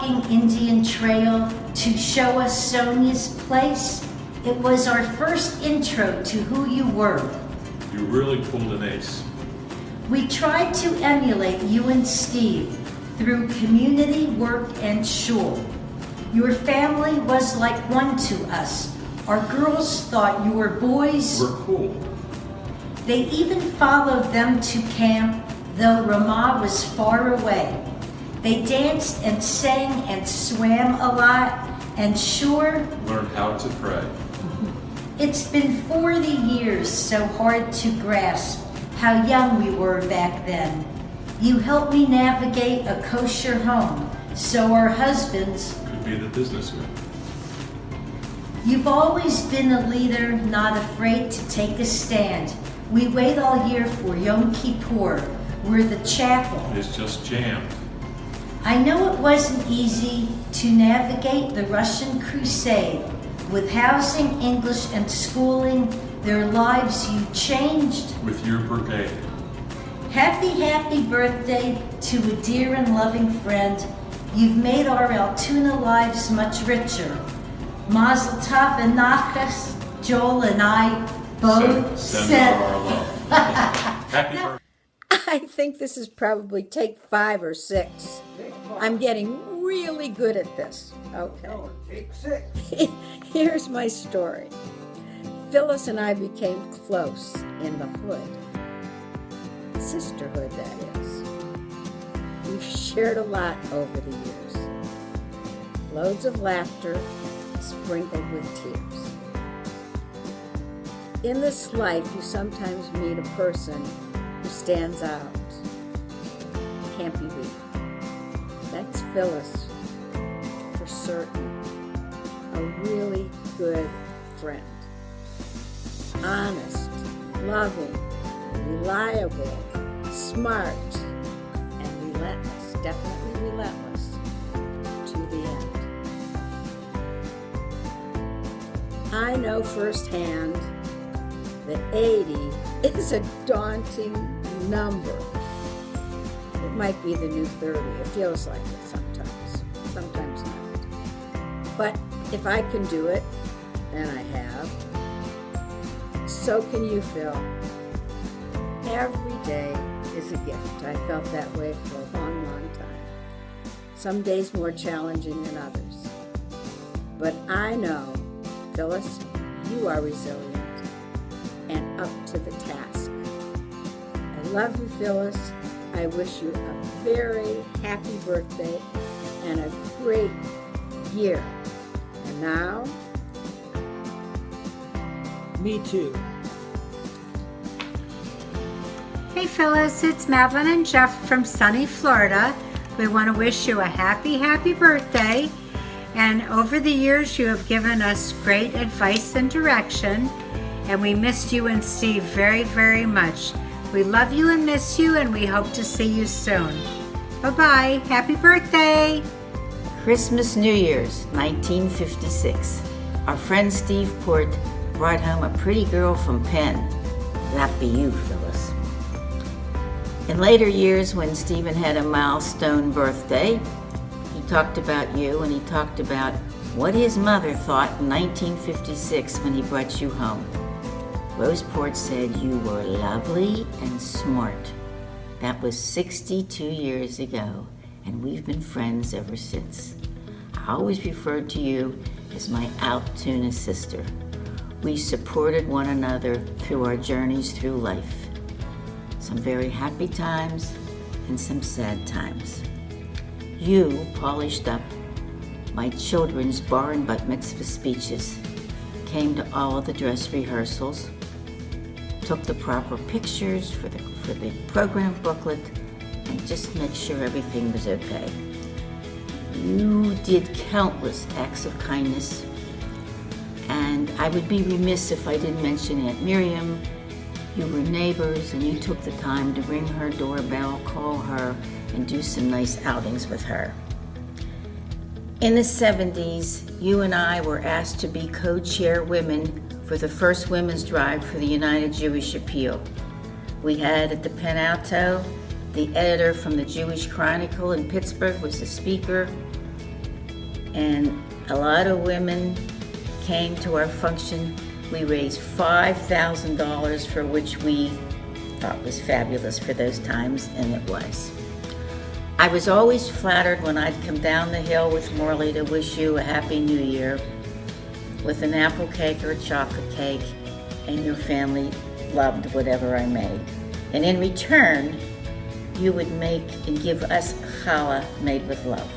walking Indian Trail to show us Sonia's place. It was our first intro to who you were. You really pulled an ace. We tried to emulate you and Steve through community, work, and shul. Your family was like one to us. Our girls thought you were boys. We're cool. They even followed them to camp, though Ramah was far away. They danced and sang and swam a lot, and sure, Learned how to pray. it's been 40 years, so hard to grasp how young we were back then. You helped me navigate a kosher home, so our husbands Could be the businessman. You've always been a leader, not afraid to take a stand. We wait all year for Yom Kippur, where the chapel. It's just jammed. I know it wasn't easy to navigate the Russian crusade. With housing, English, and schooling, their lives you changed. With your brigade. Happy birthday to a dear and loving friend. You've made our Altoona lives much richer. Mazel tov and nachas, Joel and I both Send our love. Happy birthday. I think this is probably take 5 or 6. I'm getting really good at this. Okay. No, take 6. Here's my story. Phyllis and I became close in the hood. Sisterhood, that is. We've shared a lot over the years. Loads of laughter, sprinkled with tears. In this life, you sometimes meet a person who stands out. Can't be beat. That's Phyllis, for certain. A really good friend. Honest, loving, reliable, smart, and relentless. Definitely relentless to the end. I know firsthand that 80 is a daunting number. It might be the new 30. It feels like it sometimes not. But if I can do it, and I have, so can you, Phil. Every day is a gift. I felt that way for a long, long time. Some days more challenging than others. But I know, Phyllis, you are resilient and up to the task. I love you, Phyllis. I wish you a very happy birthday and a great year. And now, Me too. Hey Phyllis, it's Madeline and Jeff from sunny Florida. We want to wish you a happy birthday. And over the years, you have given us great advice and direction. And we missed you and Steve very, very much. We love you and miss you, and we hope to see you soon. Bye-bye. Happy birthday. Christmas, New Year's, 1956. Our friend Steve Port brought home a pretty girl from Penn. That be you, Phyllis. In later years, when Stephen had a milestone birthday, he talked about you, and he talked about what his mother thought in 1956 when he brought you home. Rose Port said you were lovely and smart. That was 62 years ago, and we've been friends ever since. I always referred to you as my Altoona sister. We supported one another through our journeys through life. Some very happy times and some sad times. You polished up my children's bar and bat mitzvah speeches, came to all of the dress rehearsals, took the proper pictures for the program booklet, and just make sure everything was okay. You did countless acts of kindness, and I would be remiss if I didn't mention Aunt Miriam. You were neighbors, and you took the time to ring her doorbell, call her, and do some nice outings with her. In the 70s, you and I were asked to be co-chairwomen for the first women's drive for the United Jewish Appeal. We had at the Pen Alto, the editor from the Jewish Chronicle in Pittsburgh was the speaker, and a lot of women came to our function. We raised $5,000, for which we thought was fabulous for those times, and it was. I was always flattered when I'd come down the hill with Morley to wish you a Happy New Year with an apple cake or a chocolate cake, and your family loved whatever I made. And in return, you would make and give us challah made with love.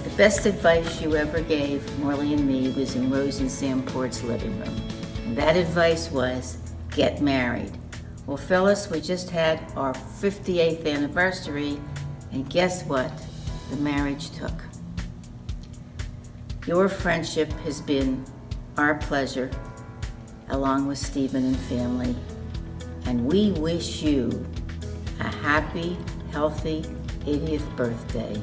The best advice you ever gave Morley and me was in Rose and Sam Port's living room. And that advice was, get married. Well, Phyllis, we just had our 58th anniversary, and guess what? The marriage took. Your friendship has been our pleasure, along with Stephen and family, and we wish you a happy, healthy 80th birthday.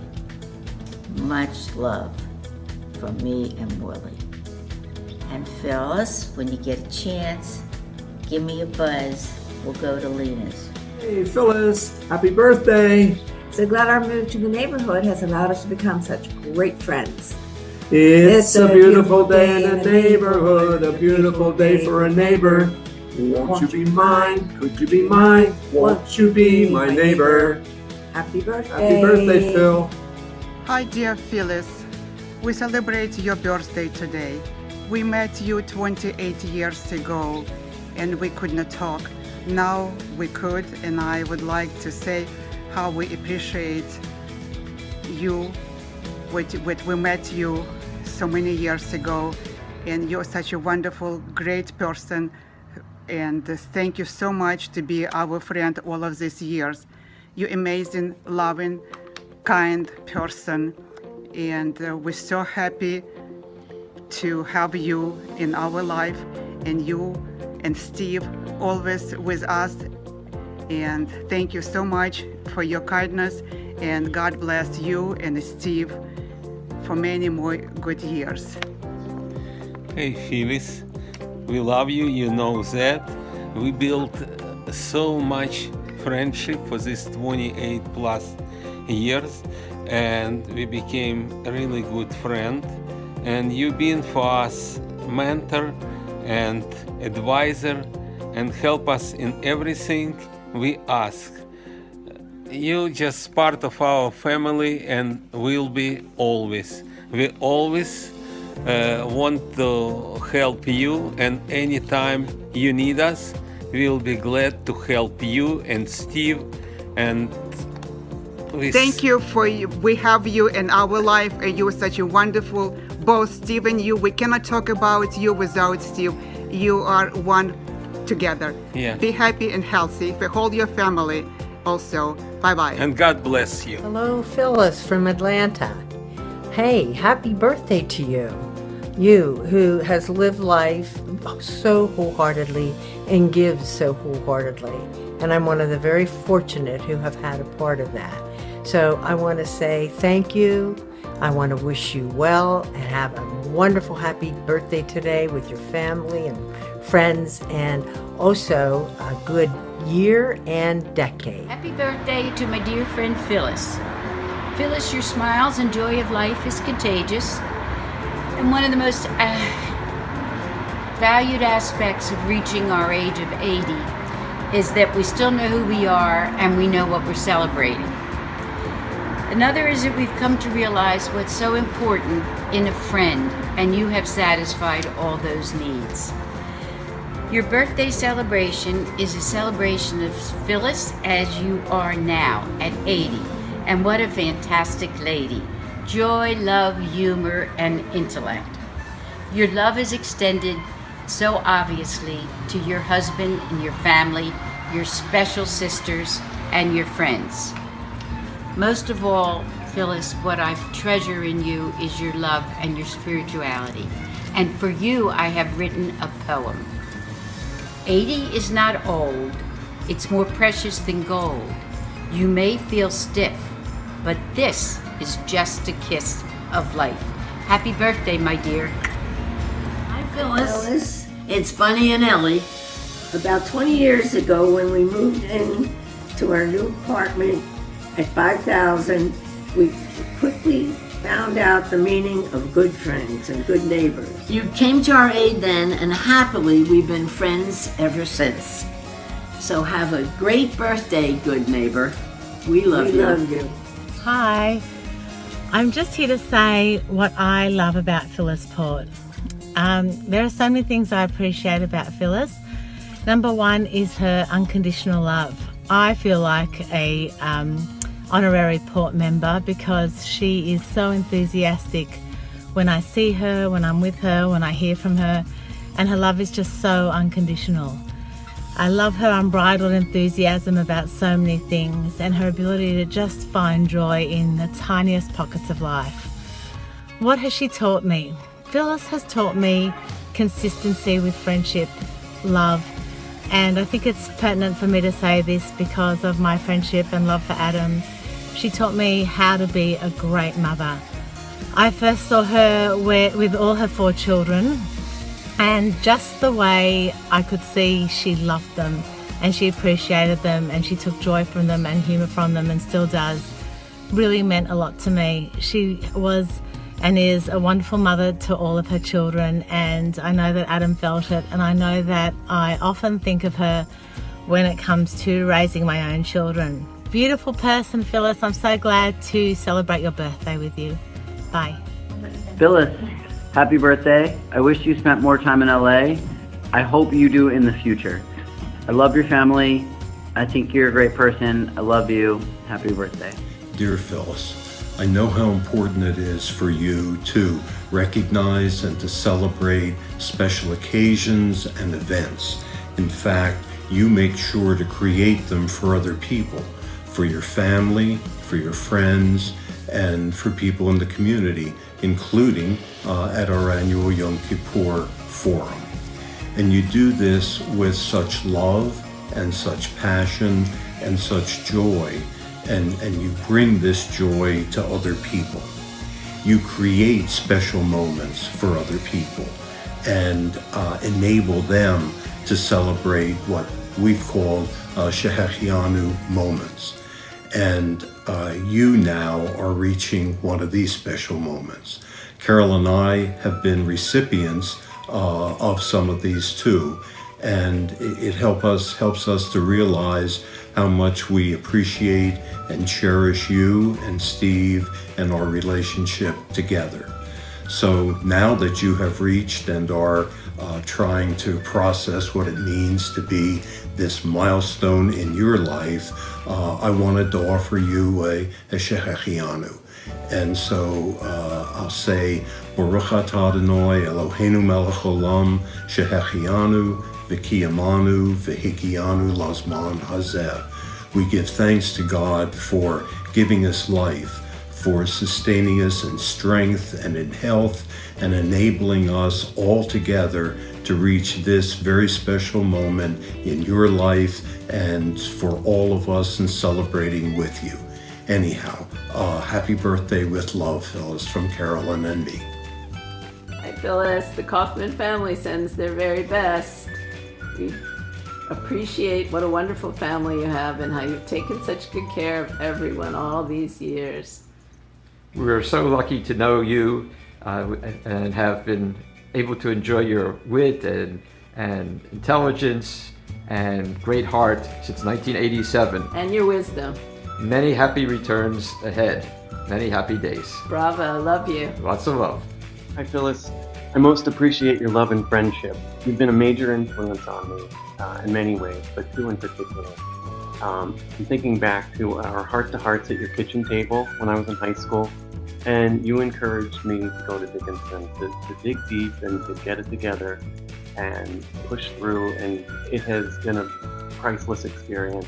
Much love from me and Morley. And Phyllis, when you get a chance, give me a buzz. We'll go to Lena's. Hey, Phyllis, happy birthday. So glad our move to the neighborhood has allowed us to become such great friends. It's a beautiful day in the neighborhood, a beautiful day for a neighbor. Won't you be mine? Could you be mine? Won't you be my neighbor? Happy birthday. Happy birthday, Phil. Hi, dear Phyllis. We celebrate your birthday today. We met you 28 years ago and we could not talk. Now we could, and I would like to say how we appreciate you. We met you so many years ago, and you're such a wonderful, great person. And thank you so much to be our friend all of these years. You're amazing, loving, kind person, and we're so happy to have you in our life, and you and Steve always with us. And thank you so much for your kindness, and God bless you and Steve for many more good years. Hey Phyllis, we love you, you know that. We built so much friendship for this 28 plus years, and we became a really good friend. And you've been for us mentor and advisor and help us in everything we ask. You just part of our family and will be always. We always want to help you, and anytime you need us, we'll be glad to help you and Steve. And Thank you for we have you in our life, and you're such a wonderful, both Steve and you. We cannot talk about you without Steve. You are one together. Yeah. Be happy and healthy for all your family also. Bye-bye. And God bless you. Hello, Phyllis from Atlanta. Hey, happy birthday to you. You who has lived life so wholeheartedly and gives so wholeheartedly. And I'm one of the very fortunate who have had a part of that. So I want to say thank you. I want to wish you well and have a wonderful happy birthday today with your family and friends, and also a good year and decade. Happy birthday to my dear friend Phyllis. Phyllis, your smiles and joy of life is contagious. And one of the most valued aspects of reaching our age of 80 is that we still know who we are and we know what we're celebrating. Another is that we've come to realize what's so important in a friend, and you have satisfied all those needs. Your birthday celebration is a celebration of Phyllis as you are now at 80. And what a fantastic lady. Joy, love, humor, and intellect. Your love is extended so obviously to your husband and your family, your special sisters, and your friends. Most of all, Phyllis, what I treasure in you is your love and your spirituality. And for you, I have written a poem. 80 is not old, it's more precious than gold. You may feel stiff, but this is just a kiss of life. Happy birthday, my dear. Hi, Phyllis. It's Bunny and Ellie. About 20 years ago, when we moved in to our new apartment at 5,000, we quickly found out the meaning of good friends and good neighbors. You came to our aid then, and happily we've been friends ever since. So have a great birthday, good neighbor. We love you. Hi. I'm just here to say what I love about Phyllis Port. There are so many things I appreciate about Phyllis. Number one is her unconditional love. I feel like a honorary Port member because she is so enthusiastic when I see her, when I'm with her, when I hear from her, and her love is just so unconditional. I love her unbridled enthusiasm about so many things and her ability to just find joy in the tiniest pockets of life. What has she taught me? Phyllis has taught me consistency with friendship, love, and I think it's pertinent for me to say this because of my friendship and love for Adam. She taught me how to be a great mother. I first saw her with all her 4 children, and just the way I could see she loved them and she appreciated them and she took joy from them and humour from them and still does really meant a lot to me. She was and is a wonderful mother to all of her children, and I know that Adam felt it, and I know that I often think of her when it comes to raising my own children. Beautiful person, Phyllis. I'm so glad to celebrate your birthday with you. Bye. Phyllis, happy birthday. I wish you spent more time in LA. I hope you do in the future. I love your family. I think you're a great person. I love you. Happy birthday. Dear Phyllis, I know how important it is for you to recognize and to celebrate special occasions and events. In fact, you make sure to create them for other people, for your family, for your friends, and for people in the community, including at our annual Yom Kippur Forum. And you do this with such love and such passion and such joy, and you bring this joy to other people. You create special moments for other people and enable them to celebrate what we've called Shehechianu moments. And you now are reaching one of these special moments. Carol and I have been recipients of some of these too, and it helps us to realize how much we appreciate and cherish you and Steve and our relationship together. So now that you have reached and are trying to process what it means to be this milestone in your life, I wanted to offer you a Shehechianu. And so I'll say, Baruch atah Adonai Eloheinu melech olam shehechianu v'kiyamanu v'hikianu lazman hazeh. We give thanks to God for giving us life, for sustaining us in strength and in health, and enabling us all together to reach this very special moment in your life and for all of us in celebrating with you. Anyhow, happy birthday with love, Phyllis, from Carolyn and me. Hi, Phyllis. The Kaufman family sends their very best. We appreciate what a wonderful family you have and how you've taken such good care of everyone all these years. We're so lucky to know you and have been able to enjoy your wit and intelligence and great heart since 1987. And your wisdom. Many happy returns ahead. Many happy days. Bravo, love you. Lots of love. Hi, Phyllis. I most appreciate your love and friendship. You've been a major influence on me in many ways, but 2 in particular. I'm thinking back to our heart-to-hearts at your kitchen table when I was in high school, and you encouraged me to go to Dickinson, to dig deep and to get it together and push through, and it has been a priceless experience.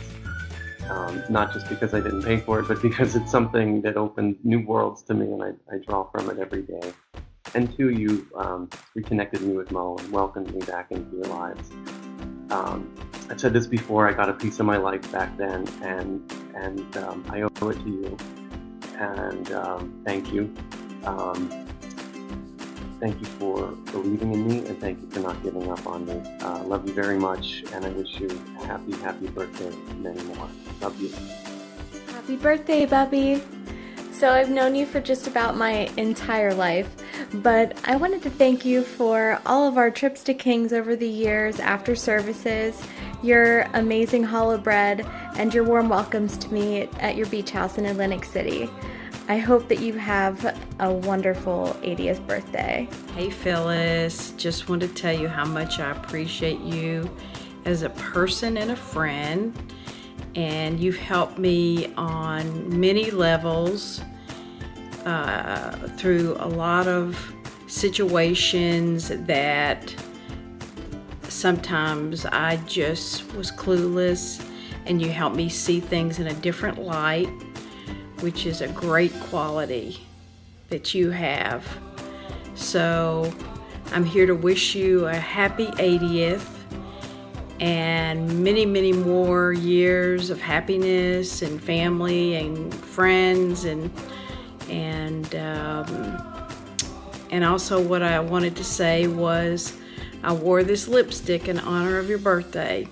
Not just because I didn't pay for it, but because it's something that opened new worlds to me, and I draw from it every day. And 2, you reconnected me with Mo and welcomed me back into your lives. I've said this before, I got a piece of my life back then, and I owe it to you. And thank you. Thank you for believing in me, and thank you for not giving up on me. Love you very much, and I wish you a happy birthday, many more. Love you. Happy birthday, Bubby. So I've known you for just about my entire life, but I wanted to thank you for all of our trips to King's over the years after services, your amazing hollow bread, and your warm welcomes to me at your beach house in Atlantic City. I hope that you have a wonderful 80th birthday. Hey Phyllis, just want to tell you how much I appreciate you as a person and a friend, and you've helped me on many levels through a lot of situations that sometimes I just was clueless, and you helped me see things in a different light, which is a great quality that you have. So I'm here to wish you a happy 80th and many, many more years of happiness and family and friends, and also what I wanted to say was I wore this lipstick in honor of your birthday.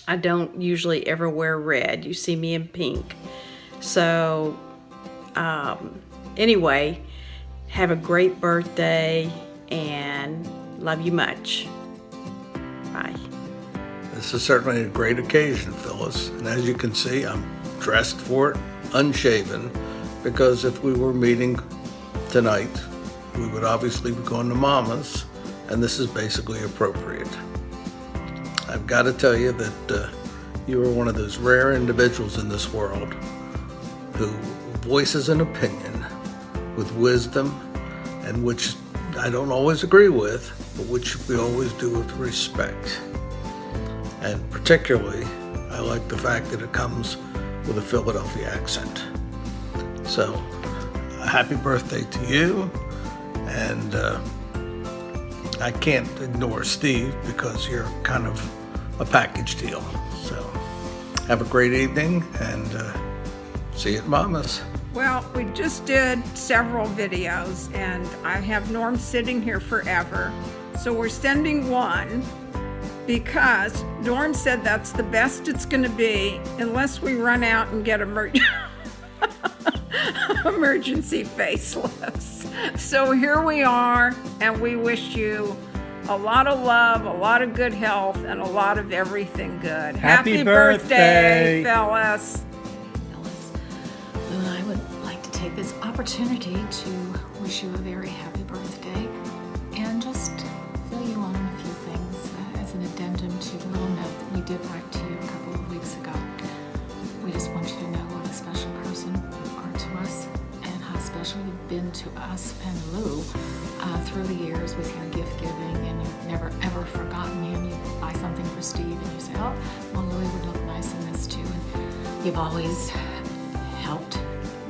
I don't usually ever wear red. You see me in pink. So anyway, have a great birthday and love you much. Bye. This is certainly a great occasion, Phyllis, and as you can see, I'm dressed for it, unshaven, because if we were meeting tonight, we would obviously be going to Mama's, and this is basically appropriate. I've got to tell you that you are one of those rare individuals in this world who voices an opinion with wisdom, and which I don't always agree with, but which we always do with respect. And particularly, I like the fact that it comes with a Philadelphia accent. So, a happy birthday to you, and I can't ignore Steve because you're kind of a package deal. So, have a great evening, and see you at Mama's. Well, we just did several videos, and I have Norm sitting here forever. So we're sending one because Norm said that's the best it's going to be unless we run out and get emergency facelifts. So here we are, and we wish you a lot of love, a lot of good health, and a lot of everything good. Happy birthday, Phyllis. I would like to take this opportunity to wish you a very happy birthday and just fill you on a few things as an addendum to the little note that we did write to you a couple of weeks ago. We just want you to know what a special person you are to us and how special you've been to us and Lou through the years with your gift giving, and you've never ever forgotten him. You buy something for Steve and you say, oh, well, Louie would look nice in this too. And you've always helped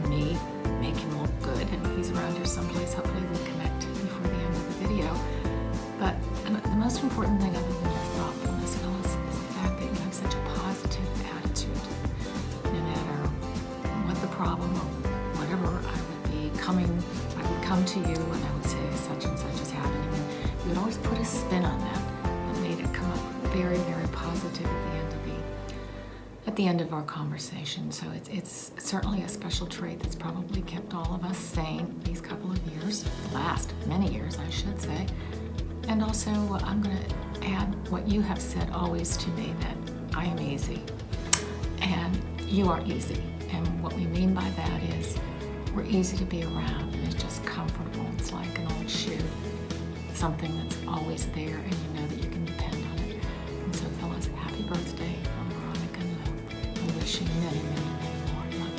me make him look good, and he's around here someplace. Hopefully we'll connect before the end of the video. But the most important thing, other than your thoughtfulness, Phyllis, is the fact that you have such a positive attitude. No matter what the problem or whatever, I would come to you and I would say such and such is happening, and you would always put a spin on that made it come up very, very positive at the end of our conversation. So it's certainly a special trait that's probably kept all of us sane these couple of years, last many years, I should say. And also, I'm going to add what you have said always to me, that I am easy, and you are easy. And what we mean by that is we're easy to be around, and it's just comfortable. It's like an old shoe, something that's always there, and you know that you can depend on it. And so, Phyllis, happy birthday from Veronica and Lou. I wish you many, many, many more. Love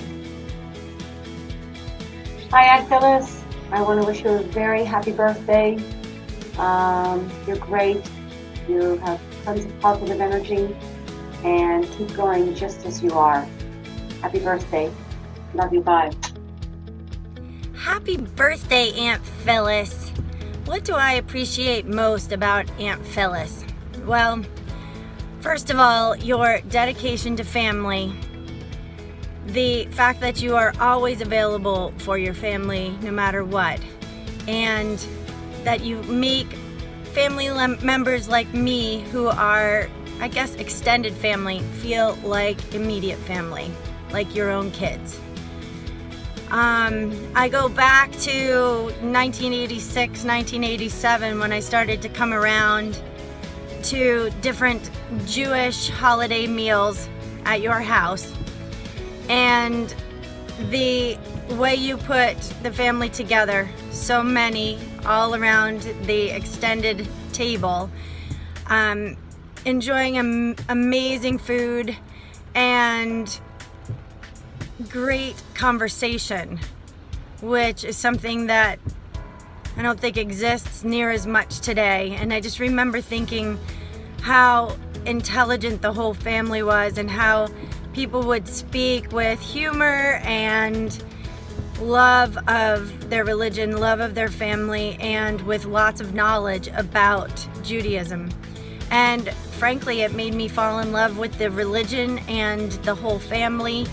you. Hi, I'm Phyllis. I want to wish you a very happy birthday. You're great. You have tons of positive energy, and keep going just as you are. Happy birthday. Love you. Bye. Happy birthday, Aunt Phyllis. What do I appreciate most about Aunt Phyllis? Well, first of all, your dedication to family. The fact that you are always available for your family no matter what. And that you make family members like me who are, I guess, extended family feel like immediate family, like your own kids. I go back to 1986, 1987 when I started to come around to different Jewish holiday meals at your house. And the way you put the family together, so many all around the extended table, enjoying amazing food and great conversation, which is something that I don't think exists near as much today. And I just remember thinking how intelligent the whole family was and how people would speak with humor and love of their religion, love of their family, and with lots of knowledge about Judaism. And frankly, it made me fall in love with the religion and the whole family,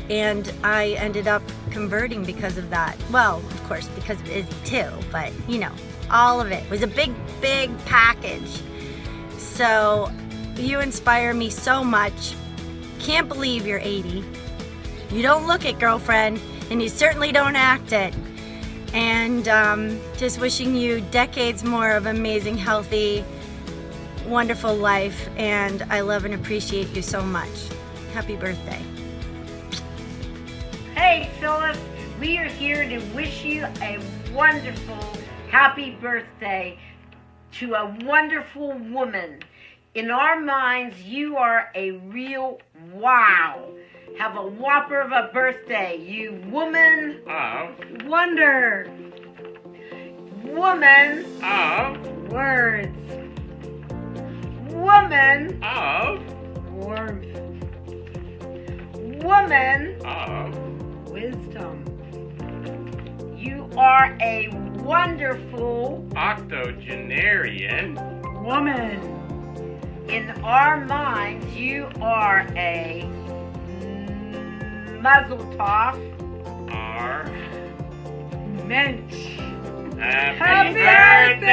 and I ended up converting because of that. Well, of course, because of Izzy too, but you know, all of it was a big, big package. So you inspire me so much. Can't believe you're 80. You don't look it, girlfriend, and you certainly don't act it. And just wishing you decades more of amazing, healthy, wonderful life. And I love and appreciate you so much. Happy birthday. Hey, Phyllis, we are here to wish you a wonderful, happy birthday to a wonderful woman. In our minds, you are a real wow. Have a whopper of a birthday, you woman of wonder. Woman of words. Woman of warmth. Woman of wisdom. You are a wonderful octogenarian woman. In our minds, you are a Mazel Tov. Our Mensch. Happy birthday!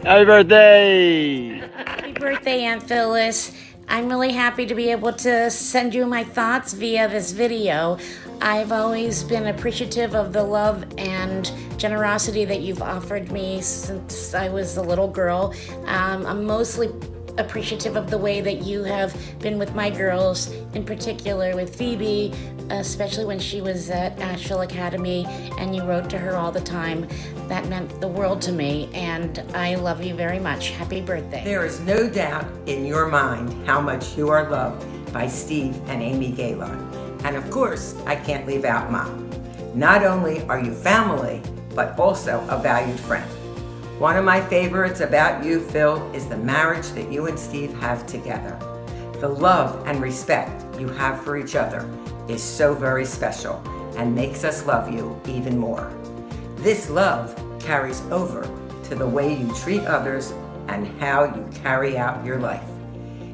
Happy birthday! Happy birthday, Aunt Phyllis. I'm really happy to be able to send you my thoughts via this video. I've always been appreciative of the love and generosity that you've offered me since I was a little girl. I'm mostly appreciative of the way that you have been with my girls, in particular with Phoebe, especially when she was at Asheville Academy and you wrote to her all the time. That meant the world to me, and I love you very much. Happy birthday. There is no doubt in your mind how much you are loved by Steve and Amy Galon. And of course, I can't leave out Mom. Not only are you family, but also a valued friend. One of my favorites about you, Phil, is the marriage that you and Steve have together. The love and respect you have for each other is so very special and makes us love you even more. This love carries over to the way you treat others and how you carry out your life.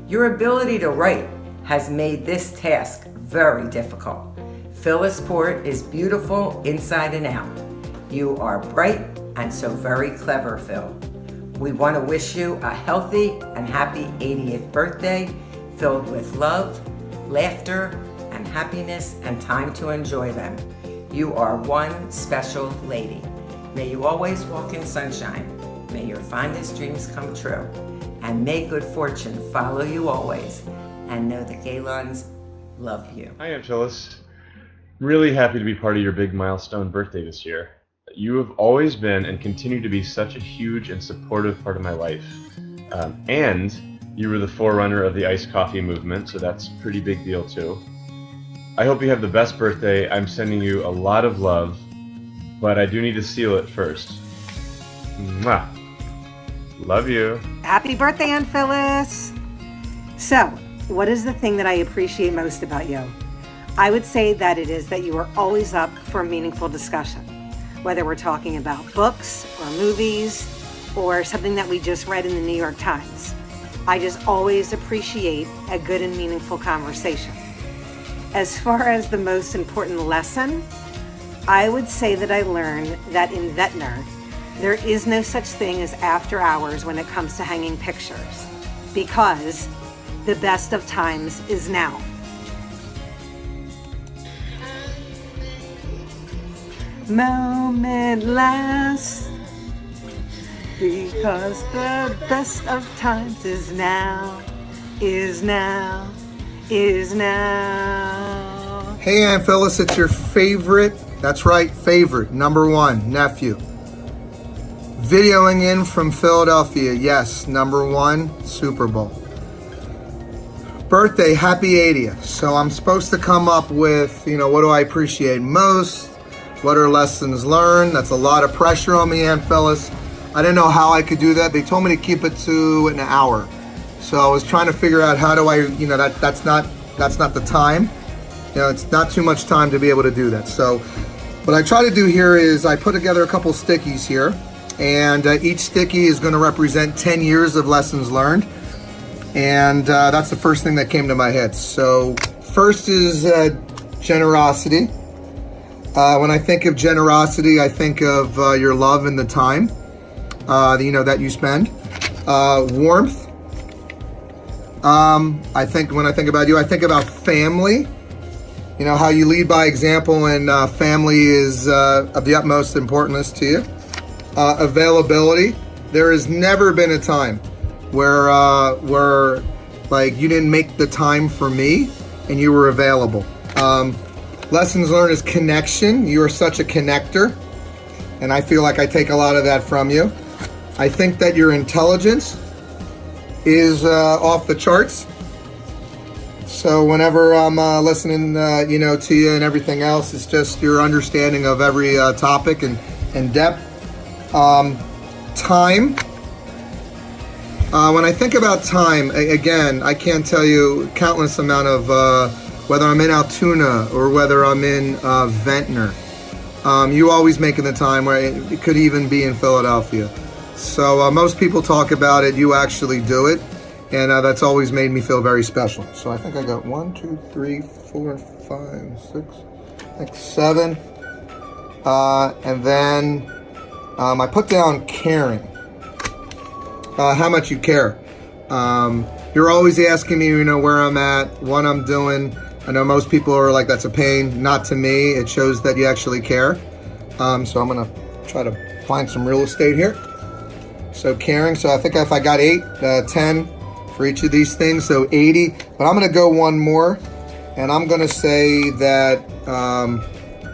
Your ability to write has made this task very difficult. Phyllis Port is beautiful inside and out. You are bright and so very clever, Phil. We want to wish you a healthy and happy 80th birthday, filled with love, laughter, and happiness, and time to enjoy them. You are one special lady. May you always walk in sunshine. May your fondest dreams come true. And may good fortune follow you always. And know the Galons love you. Hi, Aunt Phyllis. Really happy to be part of your big milestone birthday this year. You have always been and continue to be such a huge and supportive part of my life. And you were the forerunner of the iced coffee movement, so that's a pretty big deal too. I hope you have the best birthday. I'm sending you a lot of love, but I do need to seal it first. Mwah. Love you. Happy birthday, Aunt Phyllis. So, what is the thing that I appreciate most about you? I would say that it is that you are always up for a meaningful discussion. Whether we're talking about books or movies or something that we just read in the New York Times. I just always appreciate a good and meaningful conversation. As far as the most important lesson, I would say that I learned that in Ventnor, there is no such thing as after hours when it comes to hanging pictures, because the best of times is now. moment lasts. Because the best of times is now, is now, is now. Hey Aunt Phyllis, it's your favorite, that's right, favorite, number one, nephew. Videoing in from Philadelphia, yes, number one, Super Bowl. Birthday, happy 80th. So I'm supposed to come up with, what do I appreciate most? What are lessons learned? That's a lot of pressure on me, Aunt Phyllis. I didn't know how I could do that. They told me to keep it to an hour. So I was trying to figure out how do I, that's not the time. It's not too much time to be able to do that. So what I try to do here is I put together a couple stickies here, and each sticky is going to represent 10 years of lessons learned. And that's the first thing that came to my head. So first is generosity. When I think of generosity, I think of your love and the time, that you spend. Warmth. I think when I think about you, I think about family. How you lead by example, and family is of the utmost importance to you. Availability. There has never been a time where like you didn't make the time for me and you were available. Lessons learned is connection. You are such a connector, and I feel like I take a lot of that from you. I think that your intelligence is off the charts. So whenever I'm listening, to you and everything else, it's just your understanding of every topic and depth. Time. When I think about time, again, I can't tell you countless amount of whether I'm in Altoona or whether I'm in Ventnor. You always making the time, where it could even be in Philadelphia. So most people talk about it, you actually do it. And that's always made me feel very special. So I think I got 1, 2, 3, 4, 5, 6, like 7. And then I put down caring. How much you care. You're always asking me, where I'm at, what I'm doing. I know most people are like, that's a pain. Not to me. It shows that you actually care. So I'm going to try to find some real estate here. So caring. So I think if I got 8, 10 for each of these things, so 80. But I'm going to go one more, and I'm going to say that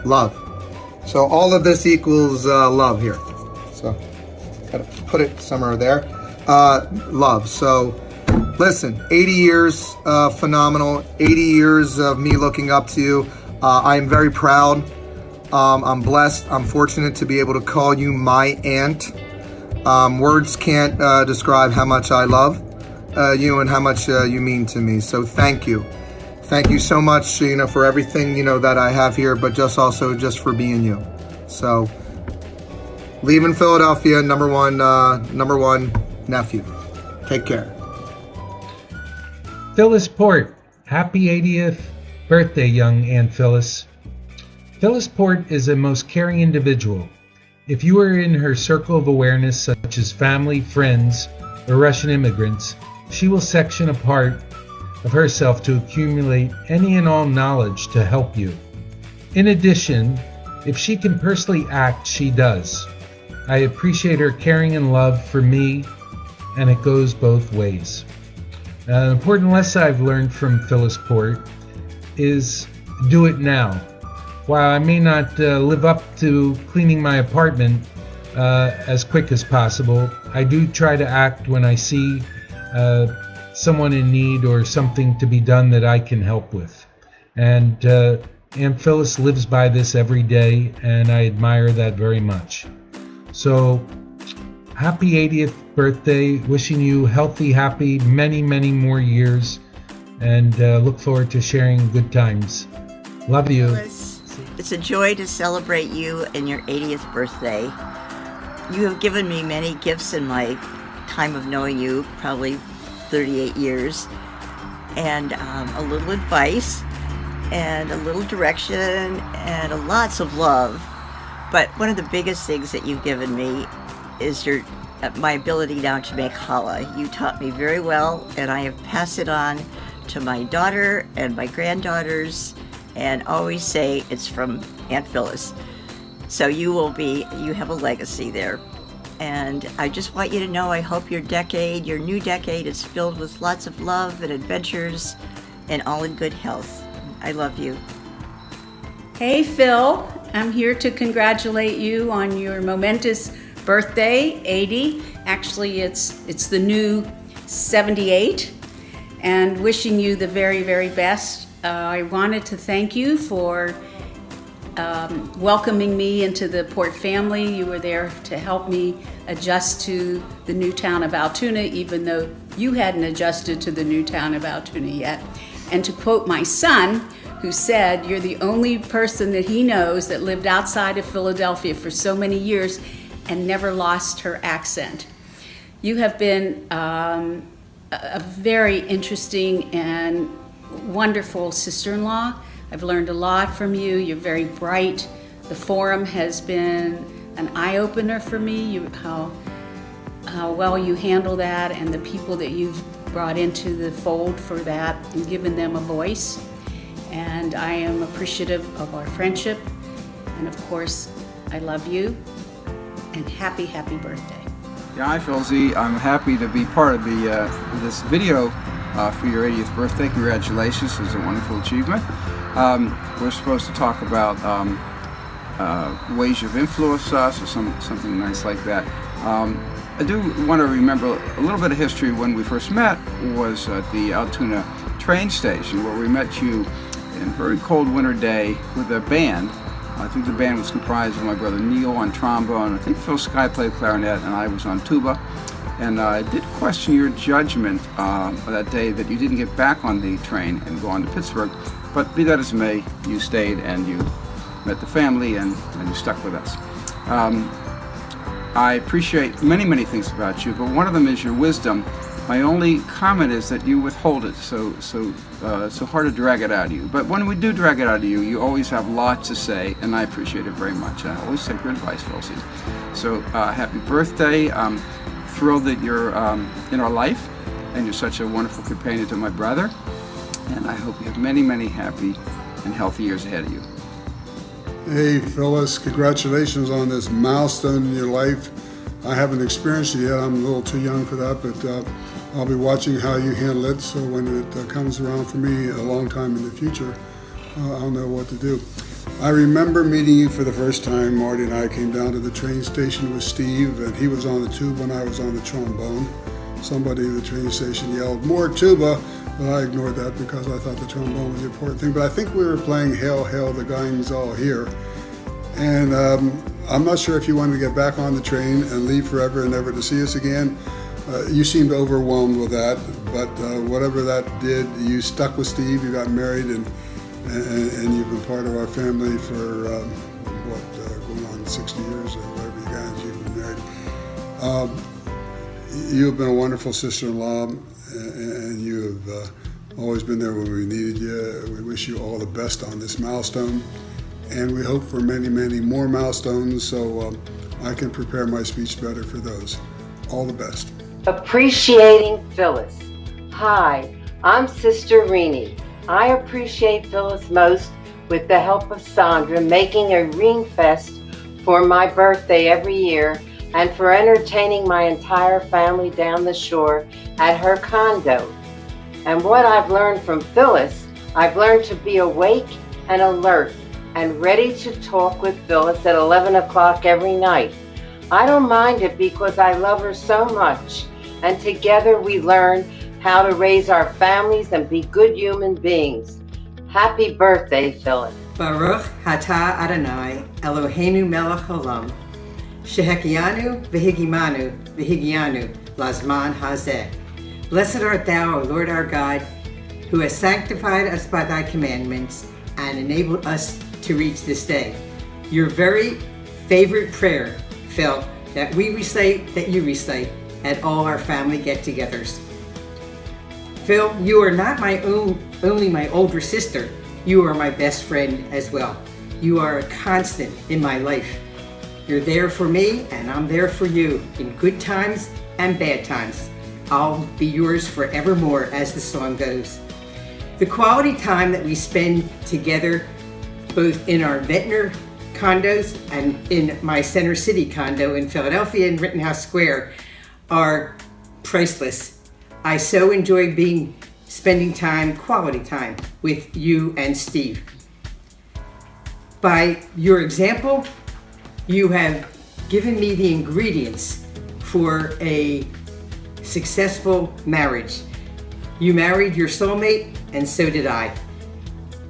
love. So all of this equals love here. So got to put it somewhere there. Love. So listen, 80 years, phenomenal. 80 years of me looking up to you. I am very proud. I'm blessed. I'm fortunate to be able to call you my aunt. Words can't describe how much I love you and how much you mean to me. So thank you. Thank you so much, for everything, that I have here, but just for being you. So leaving Philadelphia, number one nephew. Take care. Phyllis Port, happy 80th birthday, young Aunt Phyllis. Phyllis Port is a most caring individual. If you are in her circle of awareness, such as family, friends, or Russian immigrants, she will section a part of herself to accumulate any and all knowledge to help you. In addition, if she can personally act, she does. I appreciate her caring and love for me, and it goes both ways. An important lesson I've learned from Phyllis Port is do it now. While I may not live up to cleaning my apartment as quick as possible, I do try to act when I see someone in need or something to be done that I can help with. And Aunt Phyllis lives by this every day, and I admire that very much. So, happy 80th birthday. Wishing you healthy, happy, many, many more years, and look forward to sharing good times. Love you. It's a joy to celebrate you and your 80th birthday. You have given me many gifts in my time of knowing you, probably 38 years, and a little advice and a little direction and lots of love. But one of the biggest things that you've given me is my ability now to make challah. You taught me very well, and I have passed it on to my daughter and my granddaughters, and always say it's from Aunt Phyllis. So you have a legacy there. And I just want you to know, I hope your new decade is filled with lots of love and adventures and all in good health. I love you. Hey Phil, I'm here to congratulate you on your momentous birthday, 80. Actually, it's the new 78, and wishing you the very, very best. I wanted to thank you for welcoming me into the Port family. You were there to help me adjust to the new town of Altoona, even though you hadn't adjusted to the new town of Altoona yet. And to quote my son, who said, "You're the only person that he knows that lived outside of Philadelphia for so many years and never lost her accent." You have been a very interesting and wonderful sister-in-law. I've learned a lot from you. You're very bright. The forum has been an eye-opener for me, how well you handle that, and the people that you've brought into the fold for that and given them a voice. And I am appreciative of our friendship. And of course, I love you. And happy, happy birthday. Yeah, hi Phyllis. I'm happy to be part of this video for your 80th birthday. Congratulations, it's a wonderful achievement. We're supposed to talk about ways you've influenced us or something nice like that. I do want to remember a little bit of history. When we first met was at the Altoona train station, where we met you in a very cold winter day with a band. I think the band was comprised of my brother Neil on trombone, I think Phil Sky played clarinet, and I was on tuba. And I did question your judgment that day that you didn't get back on the train and go on to Pittsburgh. But be that as it may, you stayed and you met the family and you stuck with us. I appreciate many, many things about you, but one of them is your wisdom. My only comment is that you withhold it, so hard to drag it out of you. But when we do drag it out of you, you always have lots to say, and I appreciate it very much. I always take your advice, Phyllis. So happy birthday. I'm thrilled that you're in our life, and you're such a wonderful companion to my brother. And I hope you have many, many happy and healthy years ahead of you. Hey Phyllis, congratulations on this milestone in your life. I haven't experienced it yet, I'm a little too young for that, but I'll be watching how you handle it, so when it comes around for me a long time in the future, I'll know what to do. I remember meeting you for the first time. Marty and I came down to the train station with Steve, and he was on the tuba and I was on the trombone. Somebody at the train station yelled, "More tuba," but I ignored that because I thought the trombone was the important thing. But I think we were playing Hail, Hail, the Gang's All Here. And I'm not sure if you wanted to get back on the train and leave forever and never to see us again. You seemed overwhelmed with that, but whatever that did, you stuck with Steve, you got married, and you've been part of our family for, going on 60 years or whatever you guys, you've been married. You've been a wonderful sister-in-law, and you have always been there when we needed you. We wish you all the best on this milestone, and we hope for many, many more milestones, so I can prepare my speech better for those. All the best. Appreciating Phyllis. Hi, I'm Sister Renee. I appreciate Phyllis most with the help of Sandra making a ring fest for my birthday every year, and for entertaining my entire family down the shore at her condo. And what I've learned from Phyllis, I've learned to be awake and alert and ready to talk with Phyllis at 11 o'clock every night. I don't mind it because I love her so much, and together we learn how to raise our families and be good human beings. Happy birthday, Phyllis. Baruch Atah Adonai Eloheinu melech haolam. Shehekianu v'higimanu v'higianu lazman hazeh. Blessed art thou, O Lord our God, who has sanctified us by thy commandments and enabled us to reach this day. Your very favorite prayer, Phil, that we recite, that you recite at all our family get-togethers. Phil, you are not only my older sister, you are my best friend as well. You are a constant in my life. You're there for me, and I'm there for you in good times and bad times. I'll be yours forevermore, as the song goes. The quality time that we spend together, both in our Ventnor condos and in my Center City condo in Philadelphia in Rittenhouse Square are priceless. I so enjoy spending time, quality time, with you and Steve. By your example, you have given me the ingredients for a successful marriage. You married your soulmate, and so did I.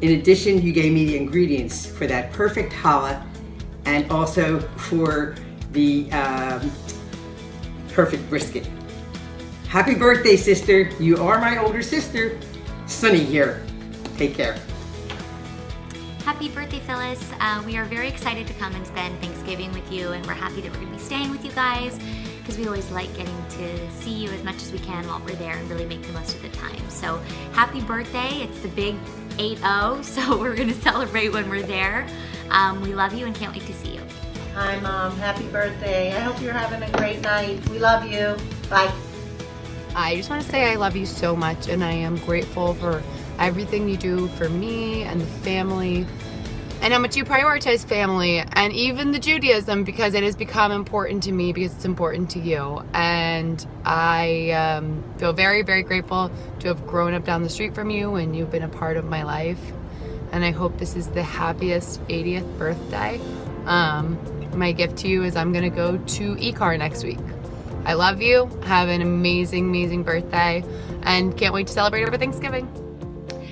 In addition, you gave me the ingredients for that perfect challah and also for the perfect brisket. Happy birthday, sister. You are my older sister. Sunny here. Take care. Happy birthday, Phyllis. We are very excited to come and spend Thanksgiving with you, and we're happy that we're going to be staying with you guys because we always like getting to see you as much as we can while we're there and really make the most of the time. So happy birthday. It's the big 8-0, so we're going to celebrate when we're there. We love you and can't wait to see you. Hi, Mom. Happy birthday. I hope you're having a great night. We love you. Bye. I just want to say I love you so much, and I am grateful for everything you do for me and the family, and how much you prioritize family and even the Judaism, because it has become important to me because it's important to you. And I feel very, very grateful to have grown up down the street from you, and you've been a part of my life. And I hope this is the happiest 80th birthday. My gift to you is I'm gonna go to ECAR next week. I love you. Have an amazing, amazing birthday, and can't wait to celebrate over Thanksgiving.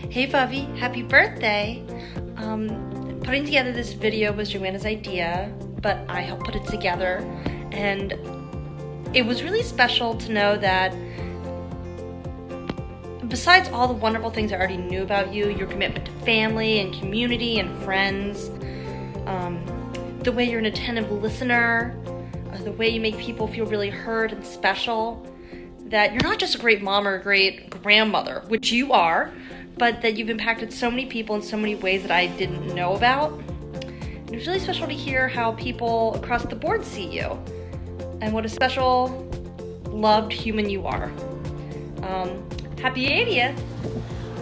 Hey Bubby, happy birthday. Putting together this video was Joanna's idea, but I helped put it together, and it was really special to know that besides all the wonderful things I already knew about you, your commitment to family and community and friends, the way you're an attentive listener, the way you make people feel really heard and special, that you're not just a great mom or a great grandmother, which you are, but that you've impacted so many people in so many ways that I didn't know about. And it was really special to hear how people across the board see you and what a special, loved human you are. Happy 80th.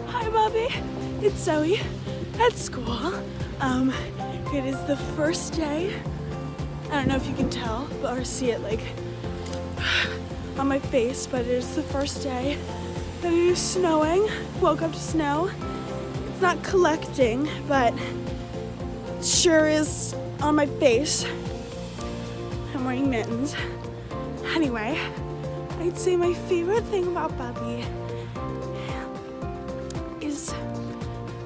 Hi, Bobby. It's Zoe at school. It is the first day. I don't know if you can tell or see it like on my face, but it is the first day that it is snowing. Woke up to snow. It's not collecting, but it sure is on my face. I'm wearing mittens. Anyway, I'd say my favorite thing about Bobby is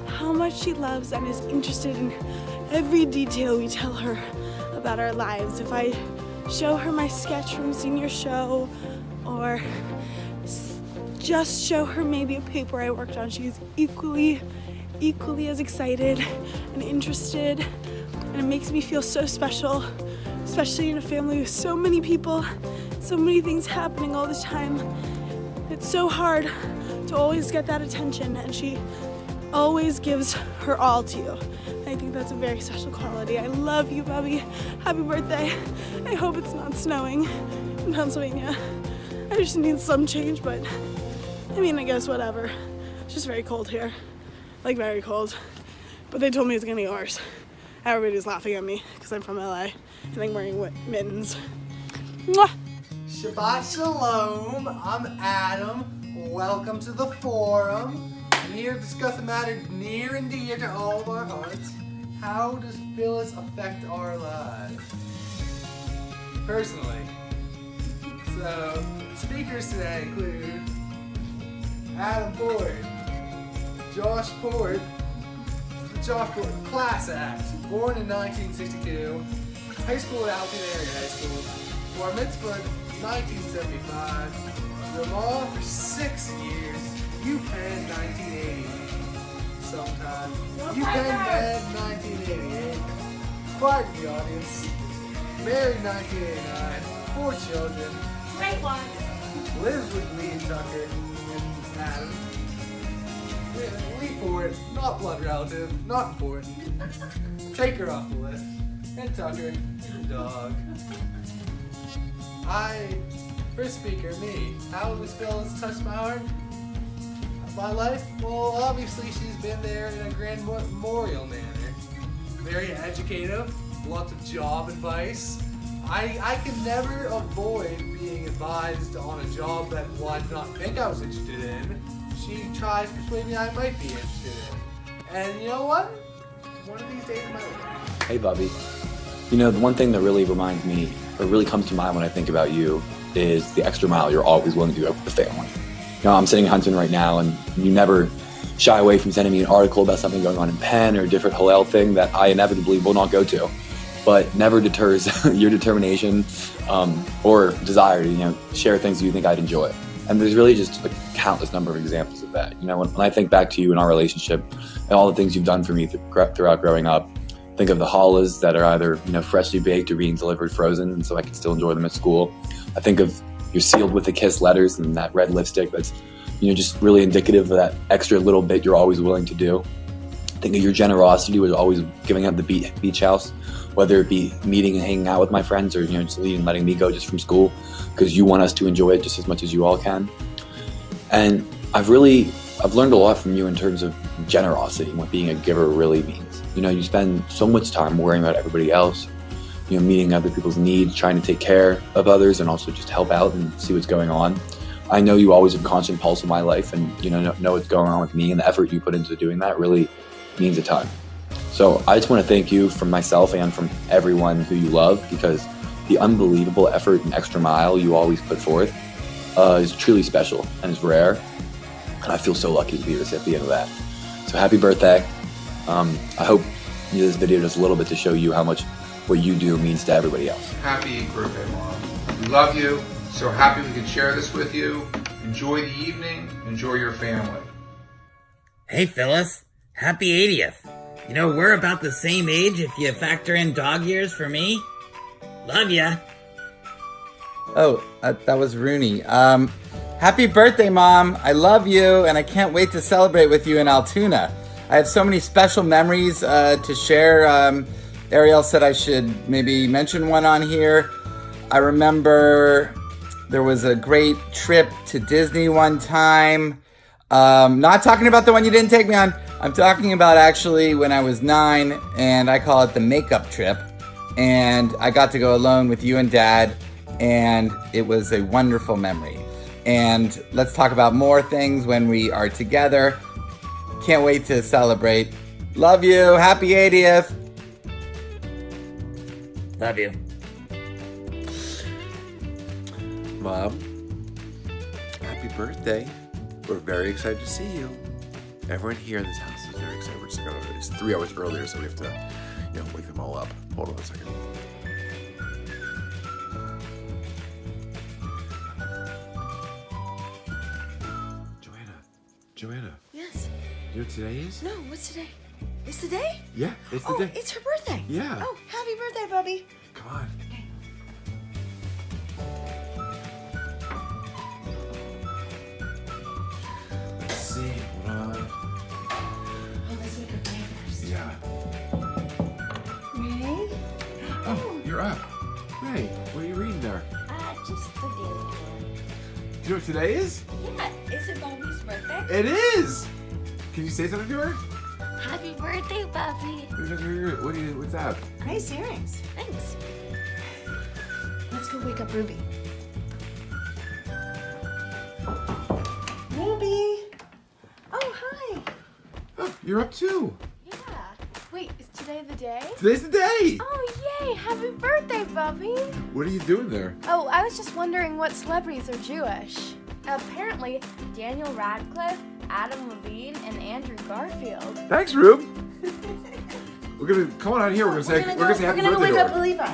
how much she loves and is interested in every detail we tell her about our lives. If I show her my sketch from senior show or just show her maybe a paper I worked on, she's equally as excited and interested, and it makes me feel so special, especially in a family with so many people, so many things happening all the time. It's so hard to always get that attention, and she always gives her all to you. I think that's a very special quality. I love you, Bobby. Happy birthday. I hope it's not snowing in Pennsylvania. I just need some change, but I mean, I guess whatever. It's just very cold here. Like, very cold. But they told me it's gonna get worse. Everybody's laughing at me because I'm from LA and I'm wearing mittens. Mwah! Shabbat Shalom. I'm Adam. Welcome to the forum. I'm here to discuss a matter near and dear to all of our hearts. How does Phyllis affect our lives? Personally. So, speakers today include Adam Ford, Josh Port, class act, born in 1962, high school at Altoona Area High School, Bar Mitzvah 1975, Ramah for 6 years, UPenn 1980, sometime, UPenn 1988, quiet in the audience, married 1989, 4 children, Great one. lives with Lee and Tucker and Adam. Lee Ford, not blood relative, not important. Take her off the list. And Tucker, the dog. First speaker, me. How does Phyllis touch my heart? My life? Well, obviously she's been there in a grand memorial manner. Very educative, lots of job advice. I can never avoid being advised on a job that I did not think I was interested in. She tries to persuade me I might be interested in. And you know what? One of these days I might win. Hey, Bubby. You know, the one thing that really reminds me, or really comes to mind when I think about you, is the extra mile you're always willing to go for the family. You know, I'm sitting in Huntington right now, and you never shy away from sending me an article about something going on in Penn or a different Hillel thing that I inevitably will not go to. But never deters your determination or desire to, you know, share things you think I'd enjoy. And there's really just a countless number of examples of that. You know, when I think back to you and our relationship and all the things you've done for me throughout growing up, think of the challahs that are either, you know, freshly baked or being delivered frozen, and so I can still enjoy them at school. I think of your sealed with a kiss letters and that red lipstick that's, you know, just really indicative of that extra little bit you're always willing to do. Think of your generosity with always giving up the beach house, whether it be meeting and hanging out with my friends or, you know, just leaving, letting me go just from school because you want us to enjoy it just as much as you all can. And I've learned a lot from you in terms of generosity and what being a giver really means. You know, you spend so much time worrying about everybody else, you know, meeting other people's needs, trying to take care of others and also just help out and see what's going on. I know you always have a constant pulse of my life and, you know what's going on with me, and the effort you put into doing that really means a ton. So I just want to thank you from myself and from everyone who you love, because the unbelievable effort and extra mile you always put forth is truly special and is rare. And I feel so lucky to be the recipient of that. So happy birthday. I hope this video does a little bit to show you how much what you do means to everybody else. Happy birthday, Mom. We love you. So happy we could share this with you. Enjoy the evening. Enjoy your family. Hey, Phyllis. Happy 80th. You know, we're about the same age if you factor in dog years for me. Love ya. Oh, that was Rooney. Happy birthday, Mom. I love you, and I can't wait to celebrate with you in Altoona. I have so many special memories to share. Ariel said I should maybe mention one on here. I remember there was a great trip to Disney one time. Not talking about the one you didn't take me on. I'm talking about actually when I was 9, and I call it the makeup trip. And I got to go alone with you and Dad, and it was a wonderful memory. And let's talk about more things when we are together. Can't wait to celebrate. Love you. Happy 80th. Love you. Mom, happy birthday. We're very excited to see you. Everyone here in this house is very excited. We're just gonna, it's 3 hours earlier, so we have to, you know, wake them all up. Hold on a second. Joanna. Yes. You know what today is? No, what's today? It's the day? Yeah, it's the day. It's her birthday. Yeah. Oh, happy birthday, Bubby. Come on. Let's see. Hold on. Oh, let's make a play first. Yeah. Ready? Oh, you're up. Hey, what are you reading there? Just the daily one. Do you know what today is? Yeah, is it Bubby's birthday? It is! Can you say something to her? Happy birthday, Bubby. What's that? Nice earrings. Thanks. Let's go wake up Ruby. Ruby! Oh, hi. Oh, you're up too. Yeah. Wait, is today the day? Today's the day! Oh, yay! Happy birthday, Bubby! What are you doing there? Oh, I was just wondering what celebrities are Jewish. Apparently, Daniel Radcliffe, Adam Levine, and Andrew Garfield. Thanks, Rube. We're gonna come on out here. We're gonna say happy birthday wake to up her. Levi.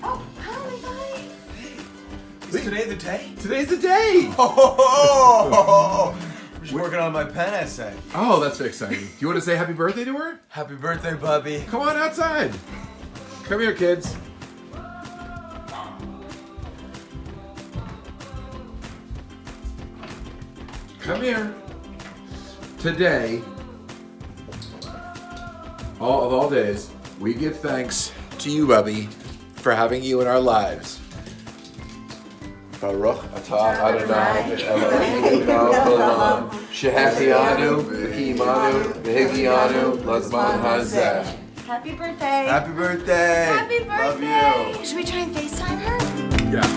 Oh, hi, Levi. Is today the day? Today's the day! Oh, I'm just working on my pen essay. Oh, that's exciting. Do you want to say happy birthday to her? Happy birthday, Bubby. Come on outside. Come here, kids. Come here. Today, of all days, we give thanks to you, Bubby, for having you in our lives. Baruch atah Adonai Eloheinu melech haolam shehecheyanu v'kiyimanu v'higyanu lazman hazeh. Happy birthday. Happy birthday. Happy birthday. Love you. Should we try and FaceTime her? Yeah.